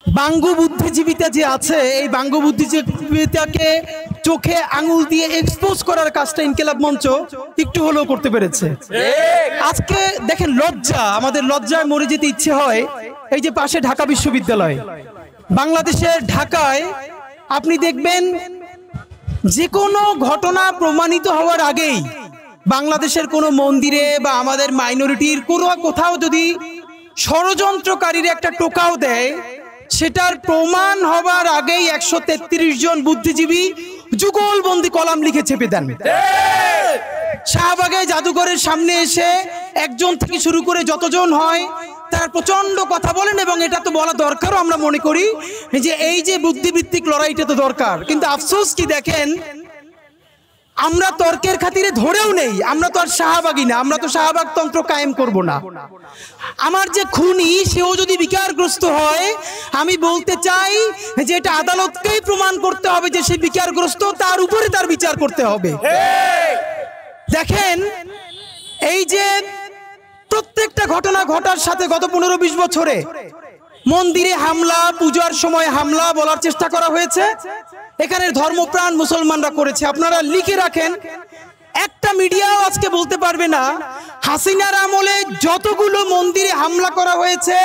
বাঙ্গু বুদ্ধিজীবিতা যে আছে, এই বাঙ্গু বুদ্ধিজীবিতাকে চোখে আঙুল দিয়ে এক্সপোজ করার কাজটা ইনকিলাব মঞ্চ একটু হলেও করতে পেরেছে। আজকে দেখেন লজ্জা, আমাদের লজ্জায় মরে যেতে ইচ্ছে হয়। এই যে পাশে ঢাকা বিশ্ববিদ্যালয়, বাংলাদেশের ঢাকায় আপনি দেখবেন যে কোনো ঘটনা প্রমাণিত হওয়ার আগেই বাংলাদেশের কোনো মন্দিরে বা আমাদের মাইনরিটির কোনো কোথাও যদি ষড়যন্ত্রকারীর একটা টোকাও দেয়, সেটার প্রমাণ হবার আগেই 133 জন বুদ্ধিজীবী যুগলবন্দি কলাম লিখে চেপে দেন। শাহবাগে জাদুঘরের সামনে এসে একজন থেকে শুরু করে যতজন হয় তারা প্রচন্ড কথা বলেন, এবং এটা তো বলা দরকারও আমরা মনে করি যে এই যে বুদ্ধিভিত্তিক লড়াইটা তো দরকার। কিন্তু আফসোস কি দেখেন, আমরা তর্কের খাতিরে ধরেও নেই, আমরা তো আর শাহবাগী না, আমরা তো শাহবাগ তন্ত্র কায়েম করব না। আমার যে খুনি সেও যদি বিকারগ্রস্ত হয়, আমি বলতে চাই যে এটা আদালতকেই প্রমাণ করতে হবে যে সে বিকারগ্রস্ত, তার উপরে তার বিচার করতে হবে। দেখেন এই যে প্রত্যেকটা ঘটনা ঘটার সাথে গত 15-20 বছরে মন্দিরে হামলা, পূজার সময় হামলা বলার চেষ্টা করা হয়েছে, এখানের ধর্মপ্রাণ মুসলমানরা করেছে। আপনারা লিখে রাখেন, একটা মিডিয়াও আজকে বলতে পারবে না হাসিনার আমলে যতগুলো মন্দিরে হামলা করা হয়েছে,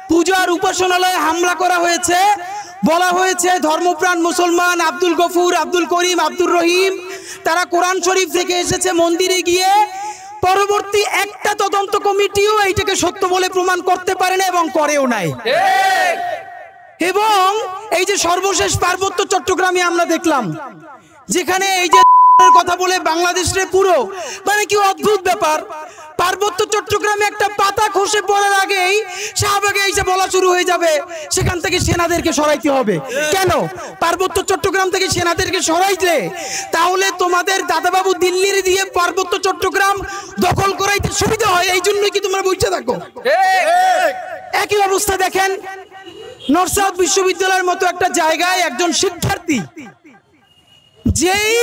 পূজার উপাসনালয়ে হামলা করা হয়েছে, বলা হয়েছে ধর্মপ্রাণ মুসলমান আব্দুল গফুর, আব্দুল করিম, আব্দুর রহিম তারা কোরআন শরীফ থেকে এসেছে মন্দিরে গিয়ে, পরবর্তী একটা তদন্ত কমিটিও এইটাকে সত্য বলে প্রমাণ করতে পারে না এবং করেও নাই। এবং এই যে সর্বশেষ পার্বত্য চট্টগ্রামে আমরা দেখলাম, যেখানে এই যে কথা বলে বাংলাদেশের পুরো মানে কি অদ্ভুত ব্যাপার, পার্বত্য চট্টগ্রামে একটা পাতা খসে পড়ার আগেই শাহবাগে এসে বলা শুরু হয়ে যাবে সেখান থেকে সেনাদেরকে সরাইতে হবে। কেন পার্বত্য চট্টগ্রাম থেকে সেনাদেরকে সরাইতে? তাহলে তোমাদের দাদাবাবু দিল্লির দিয়ে পার্বত্য চট্টগ্রাম দখল করাইতে সুবিধা হয়, এই জন্যই কি তোমরা বসে থাকো? একই অবস্থা দেখেন নর্থ সাউথ বিশ্ববিদ্যালয়ের মতো একটা জায়গায় একজন শিক্ষার্থী যেই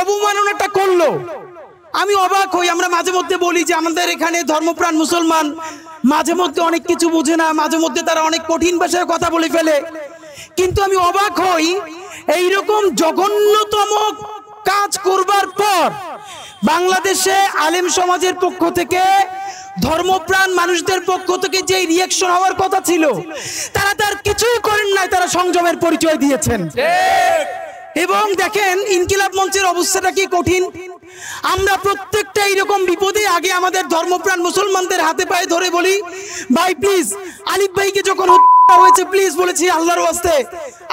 অবমাননাটা করলো, আমি অবাক হই। আমরা মাঝে মধ্যে বলি যে আমাদের এখানে ধর্মপ্রাণ মুসলমান মাঝে মধ্যে অনেক কিছু বোঝে না, মাঝে মধ্যে তারা অনেক কঠিন ভাষায় কথা বলে ফেলে, কিন্তু আমি অবাক হই এইরকম জঘন্যতম কাজ করবার পর বাংলাদেশে আলেম সমাজের পক্ষ থেকে, ধর্মপ্রাণ মানুষদের পক্ষ থেকে যে রিঅ্যাকশন হওয়ার কথা ছিল, তারা তার কিছুই করেন নাই, তারা সংযমের পরিচয় দিয়েছেন। এবং দেখেন ইনকিলাব মঞ্চের অবস্থাটা কি কঠিন। আমরা প্রত্যেকটা এইরকম বিপদে আগে আমাদের ধর্মপ্রাণ মুসলমানদের হাতে পায়ে ধরে বলি, ভাই প্লিজ, আলিফ ভাইকে যখন হত্যা হয়েছে প্লিজ বলেছি আল্লাহর ওয়াস্তে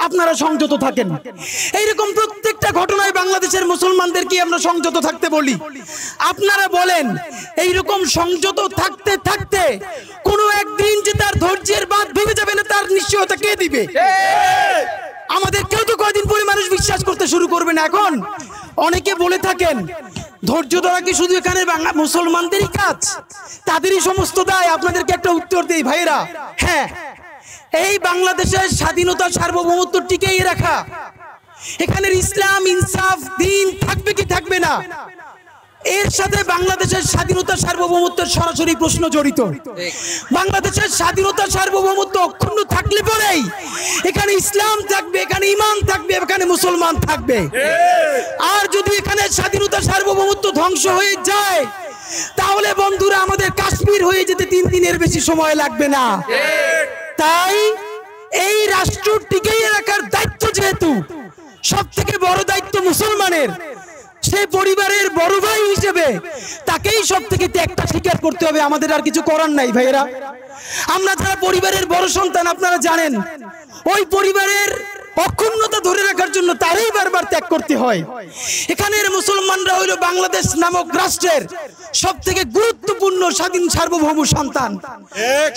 আপনারা সংযত থাকেন। এইরকম প্রত্যেকটা ঘটনায় বাংলাদেশের মুসলমানদেরকে আমরা সংযত থাকতে বলি। আপনারা বলেন এইরকম সংযত থাকতে থাকতে কোনো একদিন যে তার ধৈর্যের বাঁধ ভেঙে যাবে না, তার নিশ্চয়তা কে দিবে? আমাদের কেউ তো কয়দিন পরে মানুষ বিশ্বাস করতে শুরু করবে না। এখন অনেকে বলে থাকেন ধৈর্য ধরা কি শুধু এখানে বাংলা মুসলমানদেরই কাজ, তাদেরই সমস্ত দায়? আপনাদেরকে একটা উত্তর দেই ভাইরা, হ্যাঁ, এই বাংলাদেশের স্বাধীনতা সার্বভৌমত্ব টিকিয়ে রাখা, এখানের ইসলাম ইনসাফ দিন থাকবে কি থাকবে না, এর সাথে বাংলাদেশের স্বাধীনতা সার্বভৌমত্বের সরাসরি প্রশ্ন জড়িত। বাংলাদেশের স্বাধীনতা সার্বভৌমত্ব অক্ষুণ্ণ থাকলে পরেই এখানে ইসলাম থাকবে, এখানে ঈমান থাকবে, এখানে মুসলমান থাকবে। আর যদি এখানে স্বাধীনতা সার্বভৌমত্ব ধ্বংস হয়ে যায়, তাহলে বন্ধুরা আমাদের কাশ্মীর হয়ে যেতে 3 দিনের বেশি সময় লাগবে না। তাই এই রাষ্ট্র টিকিয়ে রাখার দায়িত্ব যেহেতু সবথেকে বড় দায়িত্ব মুসলমানের, সেই পরিবারের বড় ভাই হিসেবে তাকেই সব থেকে ত্যাগটা স্বীকার করতে হবে। আমাদের আর কিছু করার নাই ভাইয়েরা। আমরা যারা পরিবারের বড় সন্তান, আপনারা জানেন ওই পরিবারের অক্ষুণ্ণতা ধরে রাখার জন্য তারই বারবার ত্যাগ করতে হয়। এখানের মুসলমানরা হইল বাংলাদেশ নামক রাষ্ট্রের সব থেকে গুরুত্বপূর্ণ স্বাধীন সার্বভৌম সন্তান,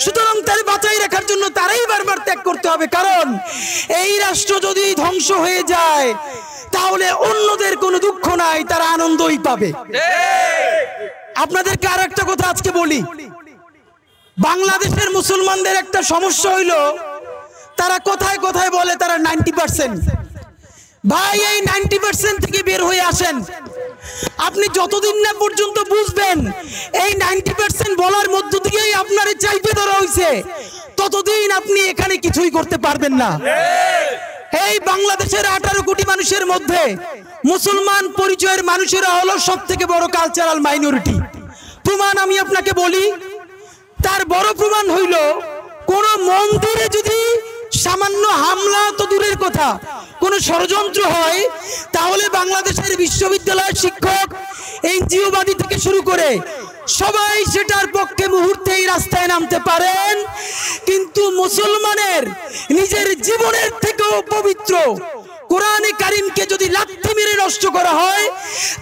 সুতরাং তার বাঁচাই রাখার জন্য তারাই বারবার ত্যাগ করতে হবে। কারণ এই রাষ্ট্র যদি ধ্বংস হয়ে যায়, তাহলে অন্যদের কোনো দুঃখ নাই, তারা আনন্দই পাবে। আপনাদেরকে আর একটা কথা আজকে বলি, বাংলাদেশের মুসলমানদের একটা সমস্যা হইল তারা কথায় কথায় বলে তারা 90%, ভাই এই 90% থেকে বের হয়ে আসেন। আপনি যতদিন না পর্যন্ত বুঝবেন এই 90% বলার মধ্য দিয়েই আপনারে চাইতে ধরা হইছে, ততদিন আপনি এখানে কিছুই করতে পারবেন না। এই বাংলাদেশের 18 কোটি মানুষের মধ্যে মুসলমান পরিচয়ের মানুষেরা হলো সবথেকে বড় কালচারাল মাইনরিটি। প্রমাণ আমি আপনাকে বলি, তার বড় প্রমাণ হইল কোন মন্দিরে যদি সামান্য হামলা তো দূরের কথা, কোন ষড়যন্ত্র হয়, তাহলে বাংলাদেশের বিশ্ববিদ্যালয়ের শিক্ষক, এনজিওবাদী থেকে শুরু করে সবাই সেটার পক্ষে মুহূর্তেই রাস্তায় নামতে পারেন। কিন্তু মুসলমানের নিজের জীবনের থেকেও পবিত্র কোরআনে কারিমকে যদি লাথি মেরে নষ্ট করা হয়,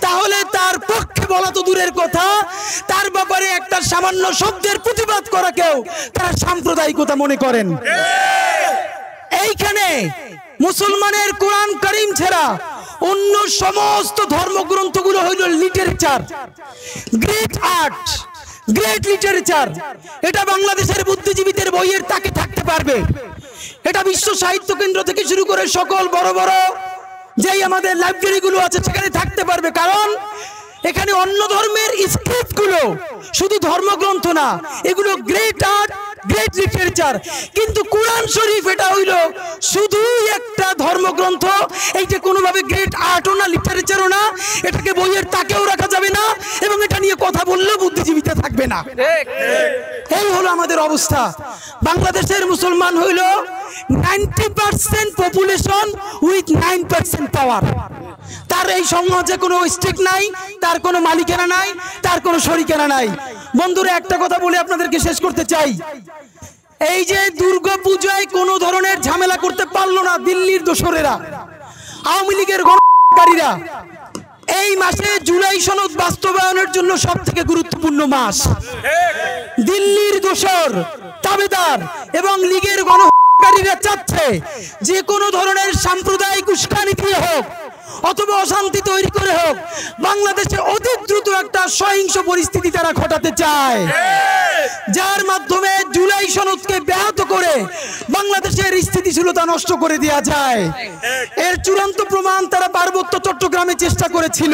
তাহলে তার পক্ষে বলা তো দূরের কথা, তার ব্যাপারে একটা সামান্য শব্দের প্রতিবাদ করাকেও তারা সাম্প্রদায়িকতা মনে করেন। এইখানে মুসলমানের কোরআন কারিম ছাড়া অন্য সমস্ত ধর্মগ্রন্থগুলো হইল literature, great art, great literature. এটা বাংলাদেশের বুদ্ধিজীবীদের বইয়ের তাকে থাকতে পারবে, এটা বিশ্ব সাহিত্য কেন্দ্র থেকে শুরু করে সকল বড় বড় যেই আমাদের লাইব্রেরিগুলো আছে সেখানে থাকতে পারবে, কারণ এখানে অন্য ধর্মের স্ক্রিপ্টগুলো শুধু ধর্মগ্রন্থ না, এগুলো গ্রেট আর্ট, গ্রেট লিটারেচার। কিন্তু কোরআন শরীফ এটা হইল শুধু একটা ধর্মগ্রন্থ, এইটা কোনোভাবে গ্রেট আর্টও না, লিটারেচারও না, এটাকে বইয়ের তাকেও রাখা যাবে না, এবং এটা নিয়ে কথা বললেও বুদ্ধিজীবীতে থাকবে না। এই হলো আমাদের অবস্থা। বাংলাদেশের মুসলমান হইল 90% পপুলেশন উইথ 9% পাওয়ার। তার এই সমাজে কোনো স্টেক নাই, তার কোনো মালিকানা নাই, তার কোনো শরিকানা নাই। বন্ধুরা, একটা কথা বলে আপনাদেরকে শেষ করতে চাই। এই যে দুর্গা পূজায় কোনো ধরনের ঝামেলা করতে পারলো না দিল্লির দোসরেরা, আওয়ামী লীগের গণকারীরা, এই মাসে জুলাই সনদ বাস্তবায়নের জন্য সবথেকে গুরুত্বপূর্ণ মাস। দিল্লির দোসর, তাবেদার এবং লীগের গণকারীরা চাচ্ছে যে কোনো ধরনের সাম্প্রদায়িক উস্কানি দিয়ে হোক অথবা অশান্তি তৈরি করে হোক, বাংলাদেশে অতি দ্রুত একটা সহিংস পরিস্থিতি তারা ঘটাতে চায়, যার মাধ্যমে জুলাই সনদকে ব্যাহত করে বাংলাদেশের স্থিতিশীলতা নষ্ট করে দেওয়া যায়। এর চূড়ান্ত প্রমাণ তারা পার্বত্য চট্টগ্রামে চেষ্টা করেছিল।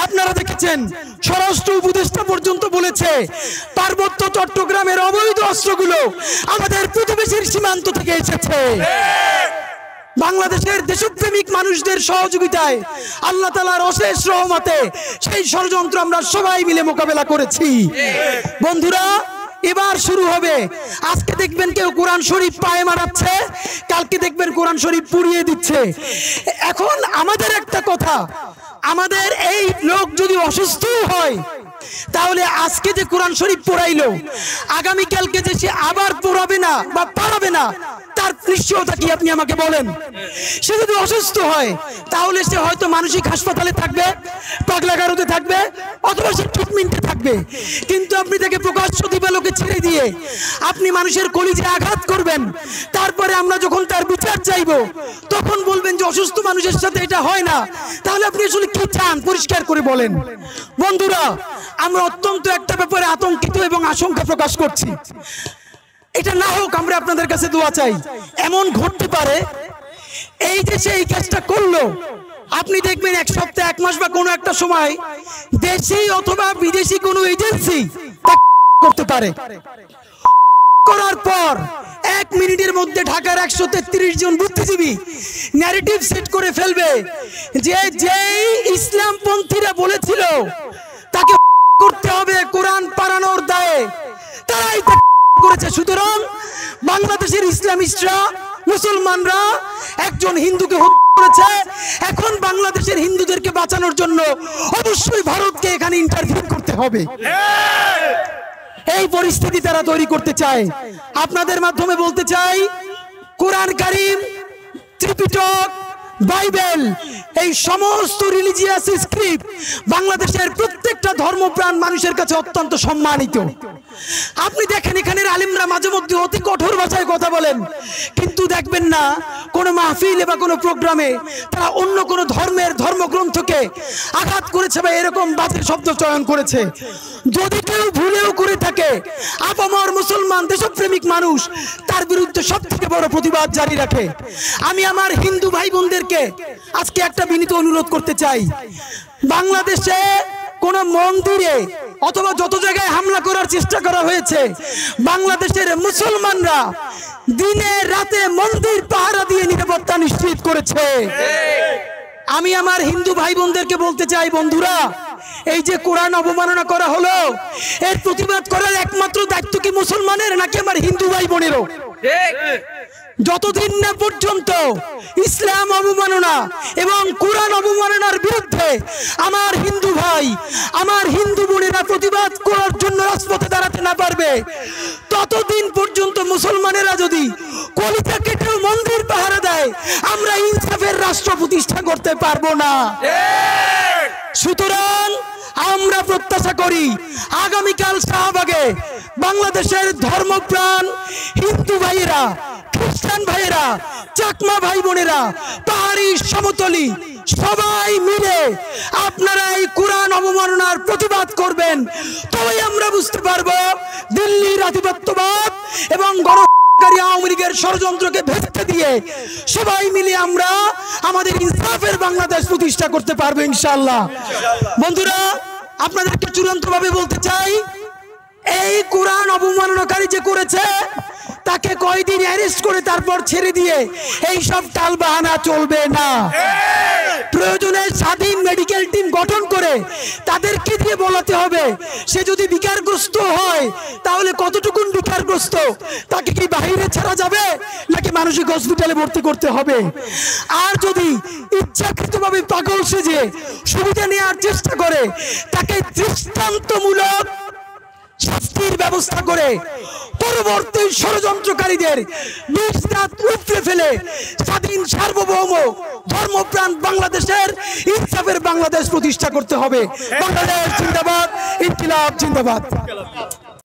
আপনারা দেখেছেন, স্বরাষ্ট্র উপদেষ্টা পর্যন্ত বলেছে পার্বত্য চট্টগ্রামের অবৈধ অস্ত্রগুলো আমাদের প্রতিবেশীর সীমান্ত থেকে এসেছে। বাংলাদেশের দেশপ্রেমিক মানুষদের সহযোগিতায়, আল্লাহ তাআলার অশেষ রহমতে সেই ষড়যন্ত্র আমরা সবাই মিলে মোকাবেলা করেছি। বন্ধুরা, এবার শুরু হবে। আজকে দেখবেন কেউ কোরআন শরীফ পায়ে মারাচ্ছে, কালকে দেখবেন কোরআন শরীফ পুড়িয়ে দিচ্ছে। এখন আমাদের একটা কথা, আমাদের এই লোক যদি অসুস্থ হয়, তাহলে আজকে যে কোরআন শরীফ পড়াইলো, আগামীকালকে যে সে আবার পড়াবে না বা পারাবে না, তার নিশ্চয়তা কি আপনি আমাকে বলেন? সে যদি অসুস্থ হয়, তাহলে সে হয়তো মানসিক হাসপাতালে থাকবে, পাগলাগারদে থাকবে, অথবা সে ট্রিটমেন্টে থাকবে। কিন্তু আপনি তাকে প্রকাশ্য দিবালোকে ছেড়ে দিয়ে আপনি মানুষের কলিজে আঘাত করবেন, তারপরে আমরা যখন তার বিচার চাইব তখন বলবেন যে অসুস্থ মানুষের সাথে এটা হয় না। তাহলে আপনি আসলে কি চান? পরিষ্কার করে বলেন। বন্ধুরা, আমরা অত্যন্ত একটা ব্যাপারে আতঙ্কিত এবং আশঙ্কা প্রকাশ করছি। এটা না হোক, আমরা আপনাদের কাছে দোয়া চাই। এমন ঘটতে পারে এই যে সে এই কাজটা করলো, আপনি দেখবেন এক সপ্তাহ, এক মাস বা কোনো একটা সময় দেশি অথবা বিদেশি কোনো এজেন্সি করতে পারে। করার পর 1 মিনিটের মধ্যে ঢাকার 133 জন বুদ্ধিজীবী ন্যারেটিভ সেট করে ফেলবে যে যেই ইসলামপন্থীরা বলেছিল তাকে করতে হবে কোরআন পারানোর দায়ে, তারাই করেছে। সুতরাং বাংলাদেশের ইসলামিস্টরা, মুসলমানরা একজন হিন্দুকে হত্যা করেছে। এখন বাংলাদেশের হিন্দুদেরকে বাঁচানোর জন্য অবশ্যই ভারতকে এখানে ইন্টারভিউ করতে হবে। এই পরিস্থিতি তারা তৈরি করতে চায়। আপনাদের মাধ্যমে বলতে চাই, কোরআন কারিম, ত্রিপিটক, বাইবেল, এই সমস্ত রিলিজিয়াস স্ক্রিপ্ট বাংলাদেশের প্রত্যেকটা ধর্মপ্রাণ মানুষের কাছে অত্যন্ত সম্মানিত। আপনি দেখেন এখানের আলেমরা মাঝে মধ্যে অতি কঠোর ভাষায় কথা বলেন, কিন্তু দেখবেন না কোনো মাহফিলে বা কোনো প্রোগ্রামে তারা অন্য কোনো ধর্মের ধর্মগ্রন্থকে আঘাত করেছে বা এরকম বাজে শব্দ চয়ন করেছে। যদি কেউ ভুলেও করে থাকে, আপামর মুসলমান দেশপ্রেমিক মানুষ তার বিরুদ্ধে সব থেকে বড় প্রতিবাদ জারি রাখে। আমি আমার হিন্দু ভাই বোনদেরকে আজকে একটা বিনীত অনুরোধ করতে চাই, বাংলাদেশে কোন মন্দিরে অথবা যত জায়গায় হামলা করার চেষ্টা করা হয়েছে, বাংলাদেশের মুসলমানরা দিনে রাতে মন্দির পাহারা দিয়ে নিরাপত্তা নিশ্চিত করেছে। আমি আমার হিন্দু ভাই বোনদেরকে বলতে চাই, বন্ধুরা, এই যে কোরআন অবমাননা করা হলো, এর প্রতিবাদ করার একমাত্র দায়িত্ব কি মুসলমানের নাকি আমার হিন্দু ভাই বোনেরও? যতদিন না পর্যন্ত ইসলাম অবমাননা এবং কোরআন অবমাননার বিরুদ্ধে আমার হিন্দু ভাই, আমার হিন্দু বোনেরা প্রতিবাদ করার জন্য রাজপথে দাঁড়াতে না পারবে, ততদিন পর্যন্ত মুসলমানেরা যদি কলিজা কেটেও মন্দির পাহারা দেয়, আমরা ইনসাফের রাষ্ট্র প্রতিষ্ঠা করতে পারবো না। সুতরাং আমরা প্রত্যাশা করি আগামীকাল শাহবাগে বাংলাদেশের ধর্মপ্রাণ হিন্দু ভাইয়েরা, খ্রিস্টান ভাইয়েরা, চাকমা ভাই বোনেরা, পাহাড়ি সমতলি সবাই মিলে আপনারা এই কোরআন অবমাননার প্রতিবাদ করবেন। তবেই আমরা বুঝতে পারবো দিল্লির আধিপত্যবাদ এবং গণহত্যাকারী আওয়ামী লীগের ষড়যন্ত্রকে ভেস্তে দিয়ে সবাই মিলে আমরা আমাদের ইনসাফের বাংলাদেশ প্রতিষ্ঠা করতে পারবো ইনশাআল্লাহ। বন্ধুরা, আপনাদেরকে চূড়ান্তভাবে বলতে চাই, এই কোরআন অবমাননাকারী যে করেছে তাকে কয়দিন অ্যারেস্ট করে তারপর ছেড়ে দিয়ে এই সব টালবাহানা চলবে না। প্রয়োজনে স্বাধীন মেডিকেল টিম গঠন করে তাদেরকে দিয়ে বলাতে হবে, সে যদি বিকারগ্রস্ত হয় তাহলে কতটুকুন বিকারগ্রস্ত, তাকে কি বাইরে ছাড়া যাবে নাকি মানসিক হসপিটালে ভর্তি করতে হবে? আর যদি ইচ্ছাকৃতভাবে পাগল সেজে সুবিধা নেওয়ার চেষ্টা করে, তাকে দৃষ্টান্তমূলক শাস্তির ব্যবস্থা করে পরবর্তী ষড়যন্ত্রকারীদের বিষ দাঁত উপড়ে ফেলে স্বাধীন সার্বভৌম ধর্মপ্রাণ বাংলাদেশের ইনসাফের বাংলাদেশ প্রতিষ্ঠা করতে হবে। বাংলাদেশ জিন্দাবাদ, ইনকিলাব জিন্দাবাদ।